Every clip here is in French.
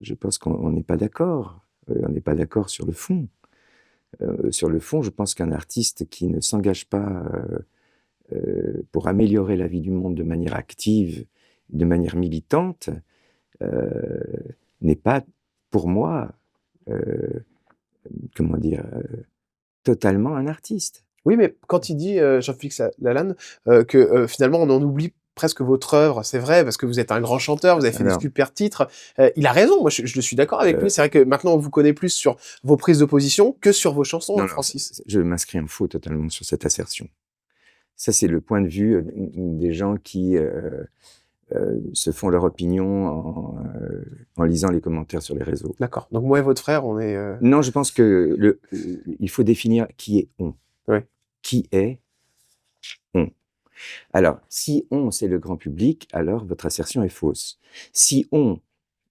Je pense qu'on n'est pas d'accord. On n'est pas d'accord sur le fond. Sur le fond, je pense qu'un artiste qui ne s'engage pas pour améliorer la vie du monde de manière active, de manière militante, euh, n'est pas, pour moi, euh, comment dire, totalement un artiste. Oui, mais quand il dit, Jean-Félix Lalanne, que, finalement, on en oublie presque votre œuvre, c'est vrai, parce que vous êtes un grand chanteur, vous avez fait des Alors, super titres, il a raison, moi je suis d'accord avec lui. euh, C'est vrai que maintenant on vous connaît plus sur vos prises de position que sur vos chansons, non, hein, non, Francis. je m'inscris en faux totalement sur cette assertion. Ça, c'est le point de vue des gens qui se font leur opinion en lisant les commentaires sur les réseaux. D'accord. Donc moi et votre frère, on est, Non, je pense que il faut définir qui est on. ouais. Qui est on? Alors, si on, c'est le grand public, alors votre assertion est fausse. Si on,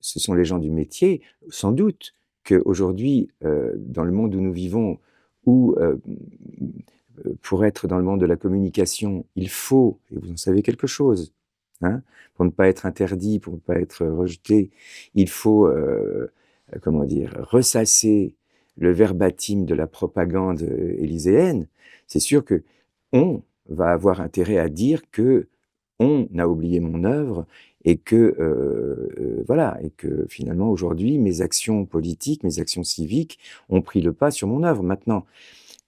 ce sont les gens du métier, sans doute qu'aujourd'hui, dans le monde où nous vivons, où pour être dans le monde de la communication, il faut, et vous en savez quelque chose, hein, pour ne pas être interdit, pour ne pas être rejeté, il faut, comment dire, ressasser le verbatim de la propagande élyséenne. C'est sûr que on va avoir intérêt à dire que on a oublié mon œuvre et que voilà, et que finalement aujourd'hui mes actions politiques, mes actions civiques ont pris le pas sur mon œuvre. Maintenant,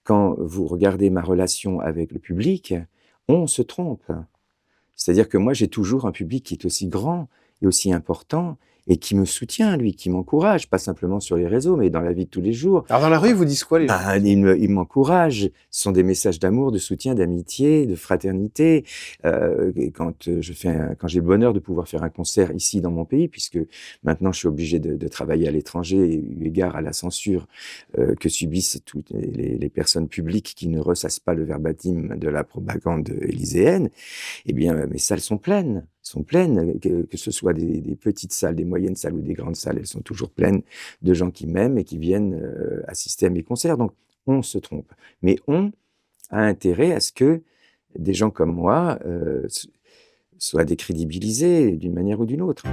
quand vous regardez ma relation avec le public, on se trompe. C'est-à-dire que moi, j'ai toujours un public qui est aussi grand et aussi important et qui me soutient, lui, qui m'encourage, pas simplement sur les réseaux, mais dans la vie de tous les jours. Alors dans la rue, ils vous disent quoi les gens? Ben, ils m'encouragent. Ce sont des messages d'amour, de soutien, d'amitié, de fraternité. Et quand quand j'ai le bonheur de pouvoir faire un concert ici dans mon pays, puisque maintenant je suis obligé de travailler à l'étranger, eu égard à la censure que subissent toutes les personnes publiques qui ne ressassent pas le verbatim de la propagande élyséenne, eh bien, mes salles sont pleines, que ce soit des petites salles, des moyennes salles ou des grandes salles, elles sont toujours pleines de gens qui m'aiment et qui viennent assister à mes concerts. Donc, on se trompe. Mais on a intérêt à ce que des gens comme moi soient décrédibilisés d'une manière ou d'une autre.